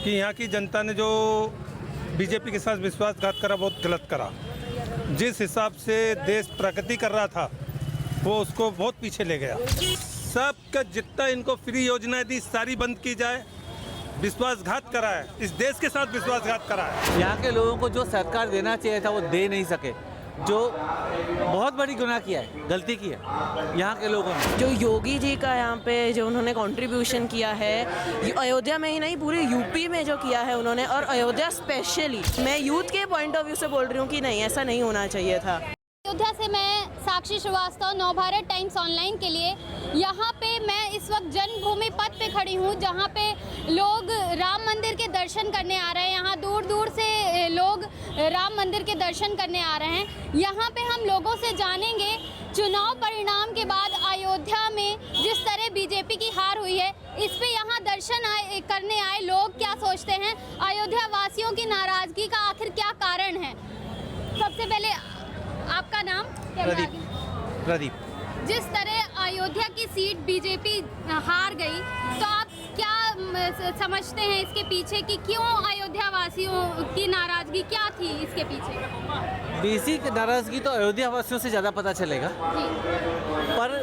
कि यहाँ की जनता ने जो बीजेपी के साथ विश्वासघात करा बहुत गलत करा। जिस हिसाब से देश प्रगति कर रहा था वो उसको बहुत पीछे ले गया। सबका जितना इनको फ्री योजनाएं दी सारी बंद की जाए। विश्वासघात करा है, इस देश के साथ विश्वासघात करा है। यहाँ के लोगों को जो सरकार देना चाहिए था वो दे नहीं सके, जो बहुत बड़ी गुनाह किया है, गलती की है यहाँ के लोगों ने। जो योगी जी का यहाँ पे जो उन्होंने कंट्रीब्यूशन किया है, अयोध्या में ही नहीं पूरे यूपी में जो किया है उन्होंने, और अयोध्या स्पेशली, मैं यूथ के पॉइंट ऑफ व्यू से बोल रही हूँ कि नहीं, ऐसा नहीं होना चाहिए था। अयोध्या से मैं साक्षी श्रीवास्तव, नवभारत टाइम्स ऑनलाइन के लिए। यहाँ पे मैं इस वक्त जन्मभूमि पथ पे खड़ी हूँ, जहाँ पे लोग राम मंदिर के दर्शन करने आ रहे हैं। यहाँ दूर दूर से लोग राम मंदिर के दर्शन करने आ रहे हैं। यहाँ पे हम लोगों से जानेंगे चुनाव परिणाम के बाद अयोध्या में जिस तरह बीजेपी की हार हुई है, इस पे यहाँ दर्शन करने आए लोग क्या सोचते हैं, अयोध्या वासियों की नाराजगी का आखिर क्या कारण है। सबसे पहले आपका नाम? प्रदीप। जिस तरह अयोध्या की सीट बीजेपी हार गई, तो आप क्या समझते हैं इसके पीछे कि क्यों अयोध्या वासियों की नाराजगी क्या थी इसके पीछे? बीसी की नाराजगी तो अयोध्या वासियों से ज़्यादा पता चलेगा, पर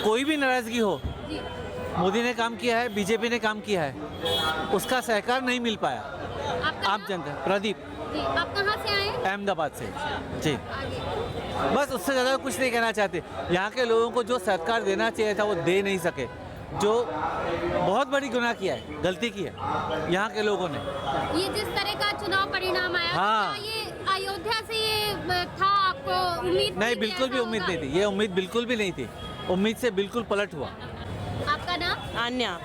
कोई भी नाराजगी हो, मोदी ने काम किया है, बीजेपी ने काम किया है, उसका सहकार नहीं मिल पाया। आप जनता। प्रदीप। आप कहाँ से आए? अहमदाबाद से जी। बस उससे ज़्यादा कुछ नहीं कहना चाहते। यहाँ के लोगों को जो सरकार देना चाहिए था वो दे नहीं सके, जो बहुत बड़ी गुनाह किया है, गलती की है यहाँ के लोगों ने। ये जिस तरह का चुनाव परिणाम आया, हाँ। तो क्या ये अयोध्या से ये था, आपको उम्मीद नहीं, बिल्कुल भी उम्मीद नहीं थी। ये उम्मीद बिल्कुल भी नहीं थी। उम्मीद से बिल्कुल पलट हुआ। आपका नाम? आन्या।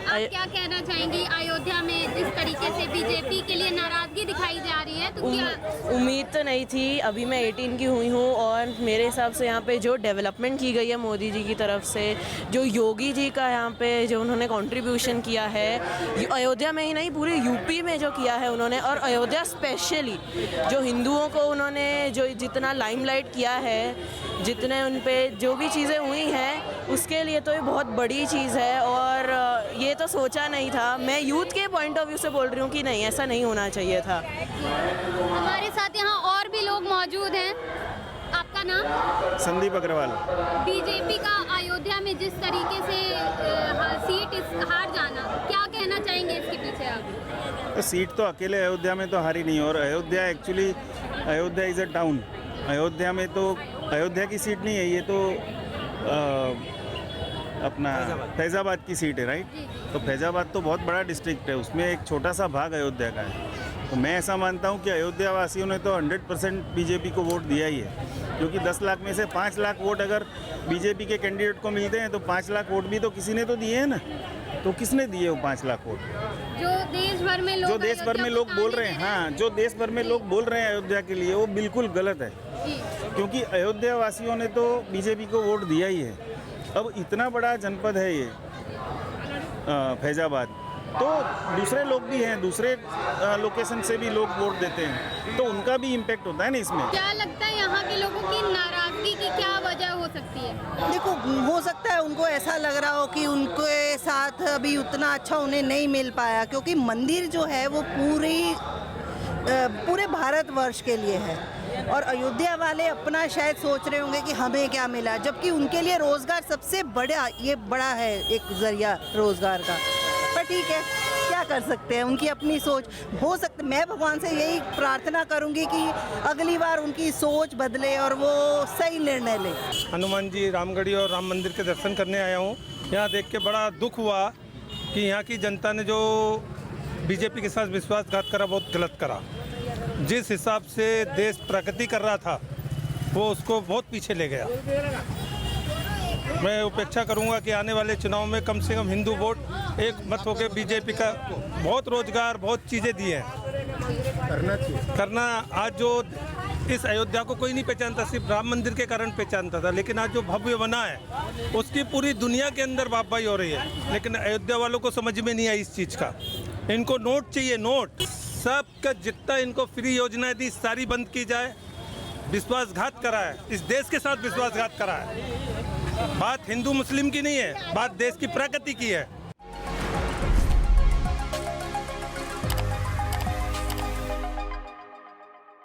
आप क्या कहना चाहेंगी अयोध्या में जिस तरीके से बीजेपी के लिए नाराजगी दिखाई जा रही है, तो क्या उम्मीद तो नहीं थी। अभी मैं 18 की हुई हूँ और मेरे हिसाब से यहाँ पे जो डेवलपमेंट की गई है मोदी जी की तरफ से, जो योगी जी का यहाँ पे जो उन्होंने कंट्रीब्यूशन किया है, अयोध्या में ही नहीं पूरे यूपी में जो किया है उन्होंने, और अयोध्या स्पेशली जो हिंदुओं को उन्होंने जो जितना लाइमलाइट किया है, जितने उन पे जो भी चीज़ें हुई हैं, उसके लिए तो ये बहुत बड़ी चीज़ है। और ये तो सोचा नहीं था। मैं यूथ के पॉइंट ऑफ व्यू से बोल रही हूँ कि नहीं, ऐसा नहीं होना चाहिए था। हमारे साथ यहाँ और भी लोग मौजूद हैं। आपका नाम? संदीप अग्रवाल। बीजेपी का अयोध्या में जिस तरीके से सीट हार जाना, क्या कहना चाहेंगे इसके पीछे आप? तो सीट तो अकेले अयोध्या में तो हारी नहीं, और Ayodhya actually Ayodhya is a town. Ayodhya में तो अयोध्या की सीट नहीं है, ये तो अपना फैज़ाबाद की सीट है, राइट। तो फैज़ाबाद तो बहुत बड़ा डिस्ट्रिक्ट है, उसमें एक छोटा सा भाग अयोध्या का है। तो मैं ऐसा मानता हूँ कि अयोध्या वासियों ने तो 100% बीजेपी को वोट दिया ही है, क्योंकि 10 लाख में से 5 लाख वोट अगर बीजेपी के कैंडिडेट को मिलते हैं तो 5 लाख वोट भी तो किसी ने तो दिए हैं ना। तो किसने दिए वो 5 लाख वोट? जो देश भर में लोग बोल रहे हैं, हाँ, जो देश भर में लोग बोल रहे हैं अयोध्या के लिए, वो बिल्कुल गलत है, क्योंकि अयोध्या वासियों ने तो बीजेपी को वोट दिया ही है। अब इतना बड़ा जनपद है ये फैज़ाबाद, तो दूसरे लोग भी हैं, दूसरे लोकेशन से भी लोग वोट देते हैं, तो उनका भी इम्पैक्ट होता है ना इसमें। क्या लगता है यहाँ के लोगों की नाराजगी की क्या वजह हो सकती है? देखो, हो सकता है उनको ऐसा लग रहा हो कि उनके साथ अभी उतना अच्छा उन्हें नहीं मिल पाया, क्योंकि मंदिर जो है वो पूरे भारतवर्ष के लिए है, और अयोध्या वाले अपना शायद सोच रहे होंगे कि हमें क्या मिला, जबकि उनके लिए रोज़गार सबसे बड़ा है, एक जरिया रोज़गार का। पर ठीक है, क्या कर सकते हैं, उनकी अपनी सोच। हो सकता, मैं भगवान से यही प्रार्थना करूंगी कि अगली बार उनकी सोच बदले और वो सही निर्णय ले। हनुमान जी, रामगढ़ी और राम मंदिर के दर्शन करने आया हूँ। यहाँ देख के बड़ा दुख हुआ कि यहाँ की जनता ने जो बीजेपी के साथ विश्वासघात करा बहुत गलत करा। जिस हिसाब से देश प्रगति कर रहा था वो उसको बहुत पीछे ले गया। मैं अपेक्षा करूंगा कि आने वाले चुनाव में कम से कम हिंदू वोट एक मत होकर बीजेपी का बहुत रोजगार, बहुत चीज़ें दी हैं करना। आज जो इस अयोध्या को कोई नहीं पहचानता, सिर्फ राम मंदिर के कारण पहचानता था, लेकिन आज जो भव्य बना है उसकी पूरी दुनिया के अंदर वाहवाही हो रही है। लेकिन अयोध्या वालों को समझ में नहीं आई इस चीज़ का। इनको नोट चाहिए, नोट। सबका जितना इनको फ्री योजनाएं दी सारी बंद की जाए। विश्वासघात करा है, इस देश के साथ विश्वासघात करा है। बात हिंदू मुस्लिम की नहीं है, बात देश की प्रगति की है।